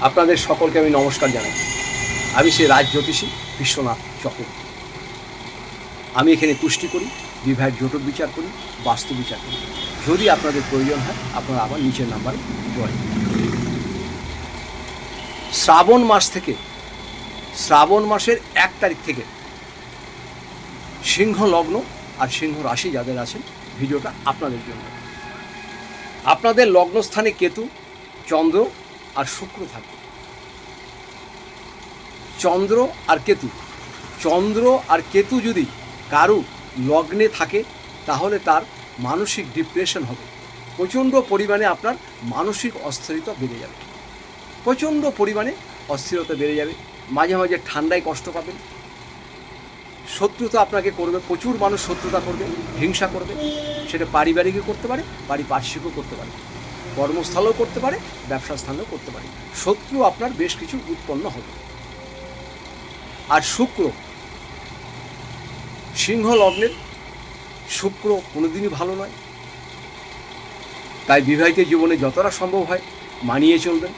আপনাদের সকলকে আমি নমস্কার জানাই। আমি সেই রাজ জ্যোতিষী বিশ্বনাথ চক্রবর্তী। আমি এখানে পুষ্টি করি, বিবাহের জটিল বিচার করি, বাস্তু বিচার করি। যদি আপনাদের প্রয়োজন হয় আপনারা আমার নিচের নাম্বারে যোগাযোগ করুন। শ্রাবণ মাসের 1 তারিখ থেকে সিংহ লগ্ন আর সিংহ রাশি যাদের আছেন, ভিডিওটা আপনাদের জন্য। আপনাদের লগ্নস্থানে কেতু, চন্দ্র আর শুক্র থাকবে। চন্দ্র আর কেতু যদি কারু লগ্নে থাকে তাহলে তার মানসিক ডিপ্রেশন হবে। প্রচণ্ড পরিমাণে আপনার মানসিক অস্থিরতা বেড়ে যাবে। মাঝে মাঝে ঠান্ডায় কষ্ট পাবেন। শত্রুতা আপনাকে করবে, প্রচুর মানুষ শত্রুতা করবে, হিংসা করবে। সেটা পারিবারিকও করতে পারে, পারিপার্শ্বিকও করতে পারে, কর্মস্থলেও করতে পারে, ব্যবসা স্থানেও করতে পারে। শত্রু আপনার বেশ কিছু উৎপন্ন হবে। আর শুক্র, সিংহ লগ্নের শুক্র কোনোদিনই ভালো নয়। তাই বিবাহিত জীবনে যতটা সম্ভব হয় মানিয়ে চলবেন।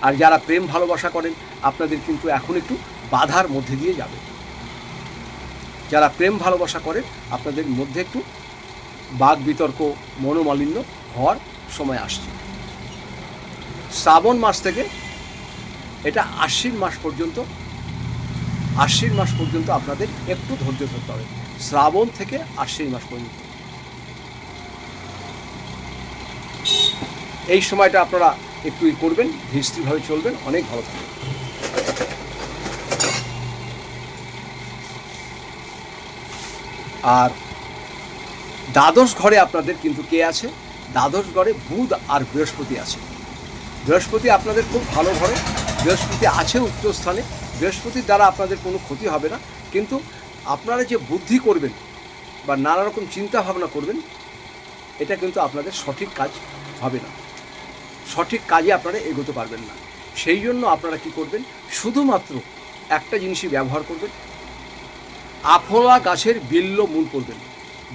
আর যারা প্রেম ভালোবাসা করেন আপনাদের কিন্তু এখন একটু বাধার মধ্যে দিয়ে যাবে। যারা প্রেম ভালোবাসা করেন আপনাদের মধ্যে একটু বাক বিতর্ক, মনোমালিন্য হওয়ার সময় আসছে। শ্রাবণ মাস থেকে এটা আশ্বিন মাস পর্যন্ত আপনাদের একটু ধৈর্য ধরতে হবে। শ্রাবণ থেকে আশ্বিন মাস পর্যন্ত এই সময়টা আপনারা একটু করবেন, ধীরস্থিরভাবে চলবেন, অনেক ভালো থাকবে। আর দ্বাদশ ঘরে আপনাদের কিন্তু কে আছে? দ্বাদশ ঘরে বুধ আর বৃহস্পতি আছে। বৃহস্পতি আপনাদের খুব ভালো ঘরে, বৃহস্পতি আছে উচ্চস্থানে। বৃহস্পতির দ্বারা আপনাদের কোনো ক্ষতি হবে না, কিন্তু আপনারা যে বুদ্ধি করবেন বা নানা রকম চিন্তা ভাবনা করবেন এটা কিন্তু আপনাদের সঠিক কাজ হবে না, সঠিক কাজে আপনারা এগোতে পারবেন না। সেই জন্য আপনারা কি করবেন, শুধুমাত্র একটা জিনিসই ব্যবহার করবেন। আফলা গাছের বিল্ল মূল করবেন।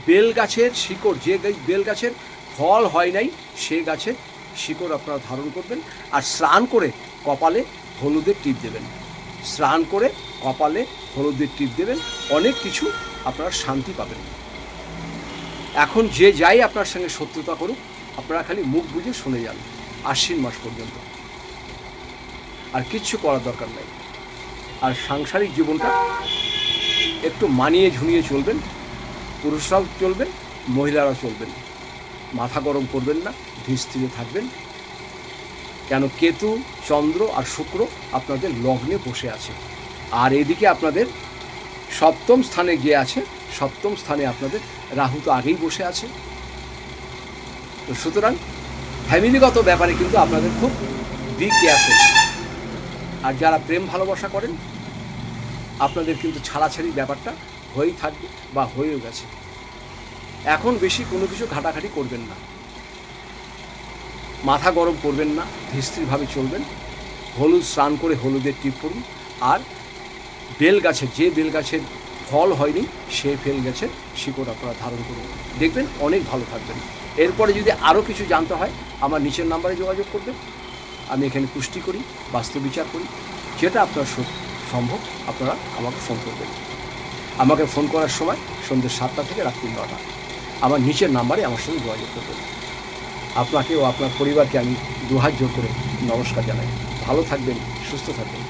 বেল গাছের শিকড়, যে বেল গাছের ফল হয় নাই সে গাছের শিকড় আপনারা ধারণ করবেন। আর স্নান করে কপালে হলুদের টিপ দেবেন। অনেক কিছু আপনারা শান্তি পাবেন। এখন যে যাই আপনার সঙ্গে শত্রুতা করুক আপনারা খালি মুখ বুজে শুনে যান আশ্বিন মাস পর্যন্ত, আর কিচ্ছু করার দরকার নেই। আর সাংসারিক জীবনটা একটু মানিয়ে ঝুনিয়ে চলবেন। পুরুষরাও চলবেন, মহিলারাও চলবেন। মাথা গরম করবেন না, ধীর স্থিরে থাকবেন। কেন কেতু, চন্দ্র আর শুক্র আপনাদের লগ্নে বসে আছে। আর এদিকে আপনাদের সপ্তম স্থানে গিয়ে আছে, সপ্তম স্থানে আপনাদের রাহু তো আগেই বসে আছে। তো সুতরাং ফ্যামিলিগত ব্যাপারে কিন্তু আপনাদের খুব বি কেয়ারফুল। আর যারা প্রেম ভালোবাসা করেন আপনাদের কিন্তু ছাড়াছাড়ি ব্যাপারটা হয়েই থাকবে বা হয়েও গেছে। এখন বেশি কোনো কিছু ঘাটাঘাটি করবেন না, মাথা গরম করবেন না, ধীরস্থিরভাবে চলবেন। হলুদ স্নান করে হলুদের টিপ করুন। আর বেল গাছের, যে বেল গাছের ফল হয়নি সে বেল গাছের শিকড় আপনারা ধারণ করুন, দেখবেন অনেক ভালো থাকবেন। এরপরে যদি আরও কিছু জানতে হয় আমার নিচের নাম্বারে যোগাযোগ করবেন। আমি এখানে পুষ্টি করি, বাস্তু বিচার করি, যেটা আপনার সম্ভব আপনারা আমাকে ফোন করবেন। আমাকে ফোন করার সময় সন্ধ্যে 7টা থেকে রাত্রি 9টা। আমার নিচের নাম্বারে আমার সঙ্গে যোগাযোগ করবেন। আপনাকে ও আপনার পরিবারকে আমি 2 হাত জোর করে নমস্কার জানাই। ভালো থাকবেন, সুস্থ থাকবেন।